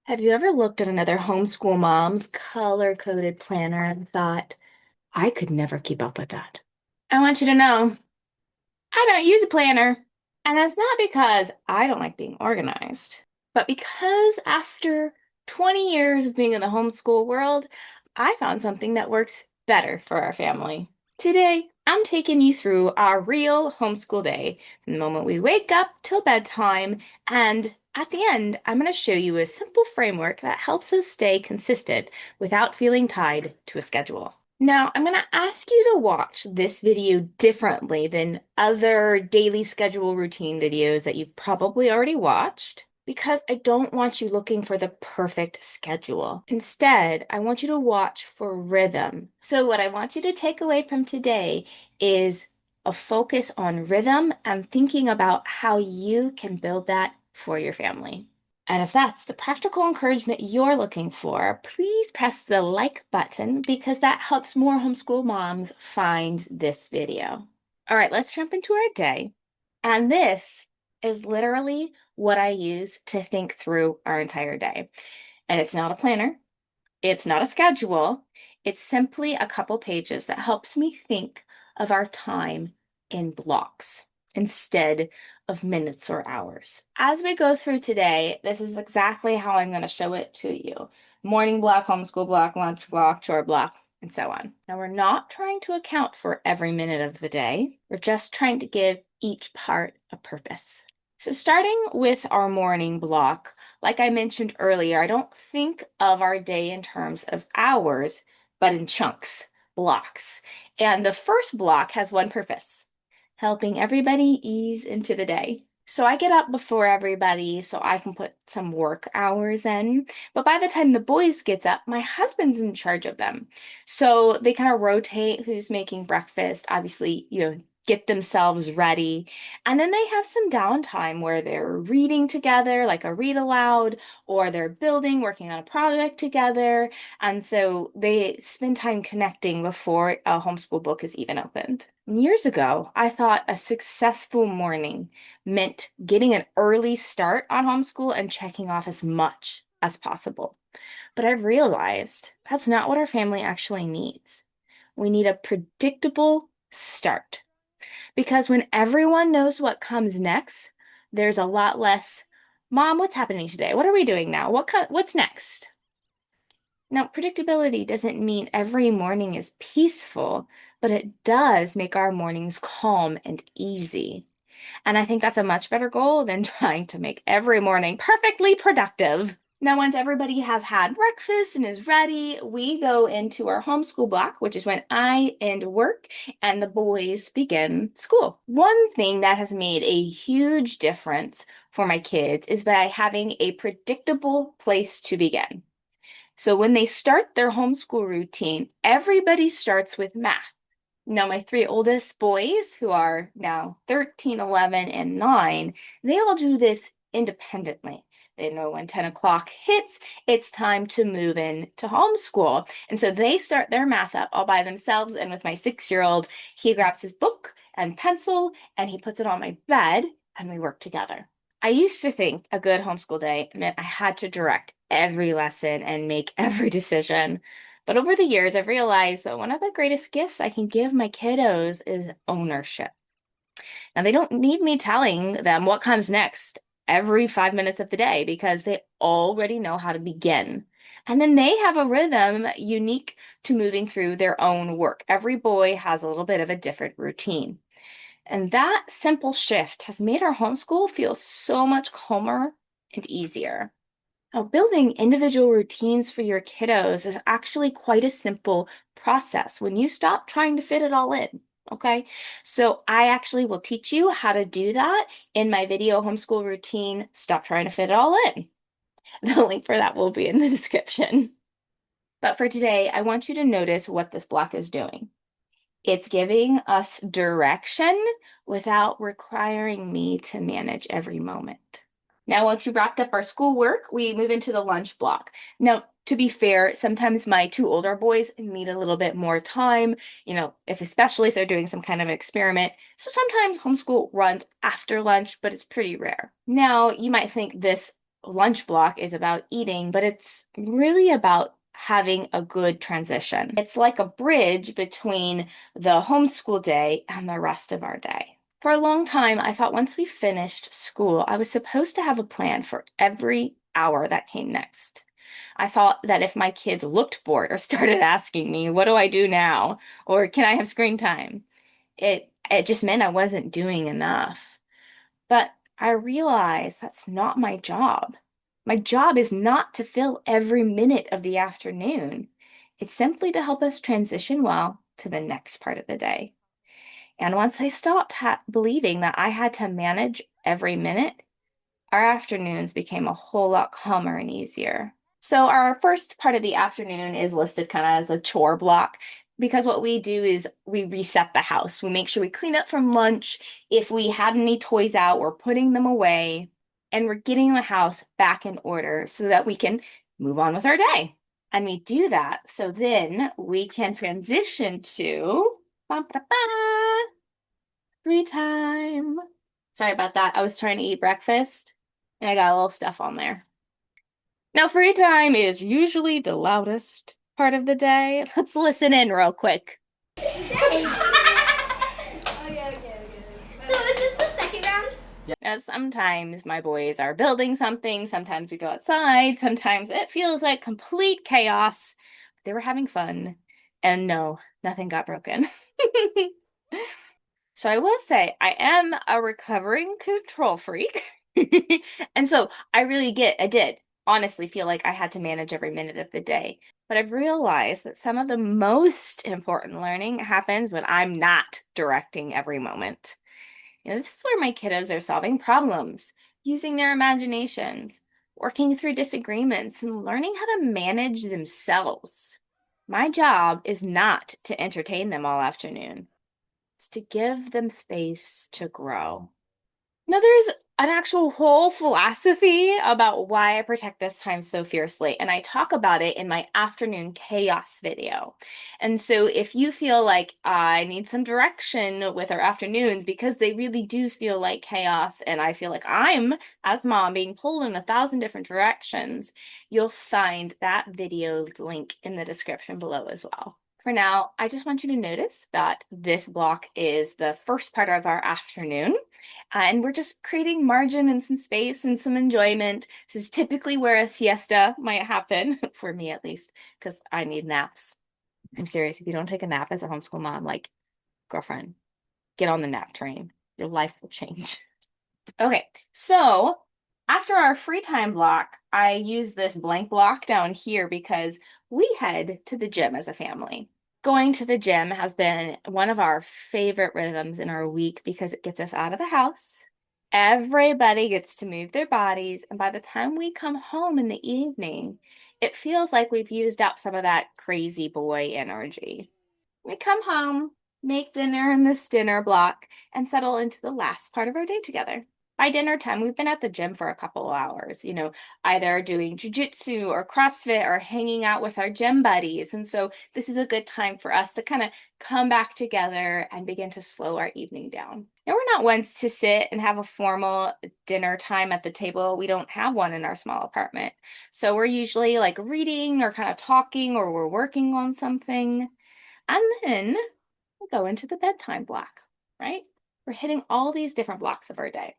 Have you ever looked at another homeschool mom's color-coded planner and thought, I could never keep up with that? I want you to know, I don't use a planner. And that's not because I don't like being organized, but because after 20 years of being in the homeschool world, I found something that works better for our family. Today, I'm taking you through our real homeschool day from the moment we wake up till bedtime. And at the end, I'm going to show you a simple framework that helps us stay consistent without feeling tied to a schedule. Now, I'm going to ask you to watch this video differently than other daily schedule routine videos that you've probably already watched because I don't want you looking for the perfect schedule. Instead, I want you to watch for rhythm. So, what I want you to take away from today is a focus on rhythm and thinking about how you can build that for your family. And if that's the practical encouragement you're looking for, please press the like button because that helps more homeschool moms find this video. All right, let's jump into our day. And this is literally what I use to think through our entire day. And it's not a planner, it's not a schedule, it's simply a couple pages that helps me think of our time in blocks instead of minutes or hours. As we go through today, this is exactly how I'm going to show it to you. Morning block, homeschool block, lunch block, chore block, and so on. Now, we're not trying to account for every minute of the day. We're just trying to give each part a purpose. So starting with our morning block, like I mentioned earlier, I don't think of our day in terms of hours, but in chunks, blocks. And the first block has one purpose, helping everybody ease into the day. So I get up before everybody so I can put some work hours in. But by the time the boys gets up, my husband's in charge of them. So they kind of rotate who's making breakfast. Obviously, get themselves ready. And then they have some downtime where they're reading together, like a read aloud, or they're building, working on a project together. And so they spend time connecting before a homeschool book is even opened. Years ago, I thought a successful morning meant getting an early start on homeschool and checking off as much as possible. But I've realized that's not what our family actually needs. We need a predictable start. Because when everyone knows what comes next, there's a lot less, Mom, what's happening today? What are we doing now? What's next? Now, predictability doesn't mean every morning is peaceful, but it does make our mornings calm and easy. And I think that's a much better goal than trying to make every morning perfectly productive. Now, once everybody has had breakfast and is ready, we go into our homeschool block, which is when I end work and the boys begin school. One thing that has made a huge difference for my kids is by having a predictable place to begin. So when they start their homeschool routine, everybody starts with math. Now, my three oldest boys, who are now 13, 11, and 9, they all do this independently. They know when 10 o'clock hits, it's time to move in to homeschool. And so they start their math up all by themselves. And with my 6-year-old, he grabs his book and pencil and he puts it on my bed and we work together. I used to think a good homeschool day meant I had to direct every lesson and make every decision. But over the years, I've realized that one of the greatest gifts I can give my kiddos is ownership. Now, they don't need me telling them what comes next every 5 minutes of the day because they already know how to begin. And then they have a rhythm unique to moving through their own work. Every boy has a little bit of a different routine. And that simple shift has made our homeschool feel so much calmer and easier. Now, building individual routines for your kiddos is actually quite a simple process when you stop trying to fit it all in. Okay, so I actually will teach you how to do that in my video homeschool routine. Stop trying to fit it all in. The link for that will be in the description. But for today, I want you to notice what this block is doing. It's giving us direction without requiring me to manage every moment. Now, once we've wrapped up our schoolwork, we move into the lunch block. Now, to be fair, sometimes my two older boys need a little bit more time, especially if they're doing some kind of experiment. So sometimes homeschool runs after lunch, but it's pretty rare. Now, you might think this lunch block is about eating, but it's really about having a good transition. It's like a bridge between the homeschool day and the rest of our day. For a long time, I thought once we finished school, I was supposed to have a plan for every hour that came next. I thought that if my kids looked bored or started asking me, what do I do now? Or can I have screen time? It just meant I wasn't doing enough. But I realized that's not my job. My job is not to fill every minute of the afternoon. It's simply to help us transition well to the next part of the day. And once I stopped believing that I had to manage every minute, our afternoons became a whole lot calmer and easier. So our first part of the afternoon is listed kind of as a chore block because what we do is we reset the house. We make sure we clean up from lunch. If we had any toys out, we're putting them away and we're getting the house back in order so that we can move on with our day. And we do that so then we can transition to ba, ba, ba, free time. Sorry about that. I was trying to eat breakfast and I got a little stuff on there. Now, free time is usually the loudest part of the day. Let's listen in real quick. Okay, okay. So is this the second round? Now, sometimes my boys are building something, sometimes we go outside, sometimes it feels like complete chaos. They were having fun, and no, nothing got broken. So I will say I am a recovering control freak. And so I did honestly feel like I had to manage every minute of the day. But I've realized that some of the most important learning happens when I'm not directing every moment. This is where my kiddos are solving problems, using their imaginations, working through disagreements, and learning how to manage themselves. My job is not to entertain them all afternoon. It's to give them space to grow. Now, there's an actual whole philosophy about why I protect this time so fiercely, and I talk about it in my afternoon chaos video. And so, if you feel like I need some direction with our afternoons because they really do feel like chaos, and I feel like I'm, as mom, being pulled in 1,000 different directions, you'll find that video link in the description below as well. For now, I just want you to notice that this block is the first part of our afternoon. And we're just creating margin and some space and some enjoyment. This is typically where a siesta might happen, for me at least, because I need naps. I'm serious. If you don't take a nap as a homeschool mom, like, girlfriend, get on the nap train. Your life will change. Okay, so after our free time block, I use this blank block down here because we head to the gym as a family. Going to the gym has been one of our favorite rhythms in our week because it gets us out of the house. Everybody gets to move their bodies, and by the time we come home in the evening, it feels like we've used up some of that crazy boy energy. We come home, make dinner in this dinner block, and settle into the last part of our day together. By dinner time, we've been at the gym for a couple of hours, either doing jujitsu or CrossFit or hanging out with our gym buddies. And so this is a good time for us to kind of come back together and begin to slow our evening down. Now, we're not ones to sit and have a formal dinner time at the table. We don't have one in our small apartment. So we're usually like reading or kind of talking or we're working on something. And then we go into the bedtime block, right? We're hitting all these different blocks of our day.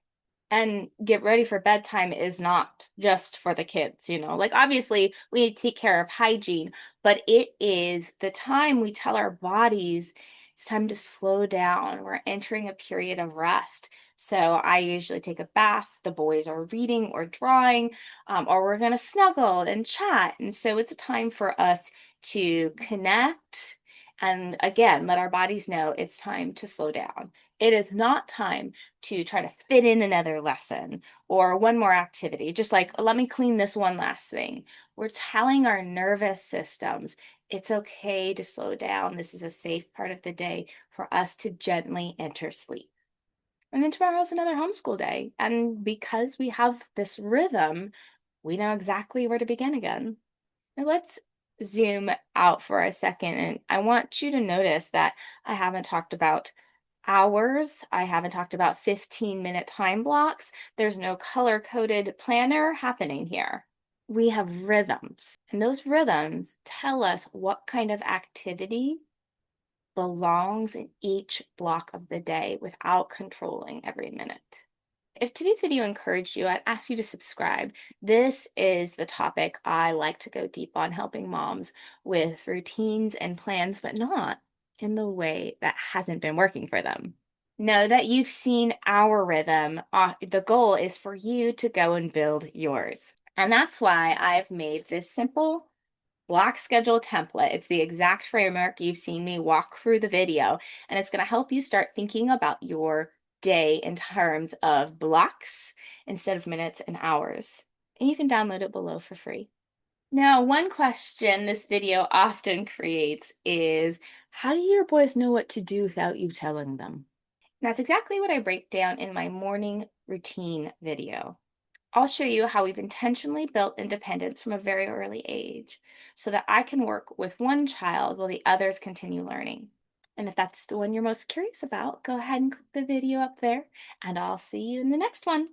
And get ready for bedtime is not just for the kids, like obviously we need to take care of hygiene, but it is the time we tell our bodies it's time to slow down. We're entering a period of rest. So I usually take a bath. The boys are reading or drawing, or we're going to snuggle and chat. And so it's a time for us to connect and again, let our bodies know it's time to slow down. It is not time to try to fit in another lesson or one more activity. Just like, let me clean this one last thing. We're telling our nervous systems it's okay to slow down. This is a safe part of the day for us to gently enter sleep. And then tomorrow's another homeschool day. And because we have this rhythm, we know exactly where to begin again. Now let's zoom out for a second. And I want you to notice that I haven't talked about Hours, I haven't talked about 15-minute time blocks. There's no color-coded planner happening here. We have rhythms, and those rhythms tell us what kind of activity belongs in each block of the day without controlling every minute. If today's video encouraged you, I'd ask you to subscribe. This is the topic I like to go deep on, helping moms with routines and plans, but not in the way that hasn't been working for them. Know that you've seen our rhythm. The goal is for you to go and build yours. And that's why I've made this simple block schedule template. It's the exact framework you've seen me walk through the video, and it's going to help you start thinking about your day in terms of blocks instead of minutes and hours. And you can download it below for free. Now, one question this video often creates is, how do your boys know what to do without you telling them? That's exactly what I break down in my morning routine video. I'll show you how we've intentionally built independence from a very early age so that I can work with one child while the others continue learning. And if that's the one you're most curious about, go ahead and click the video up there, and I'll see you in the next one.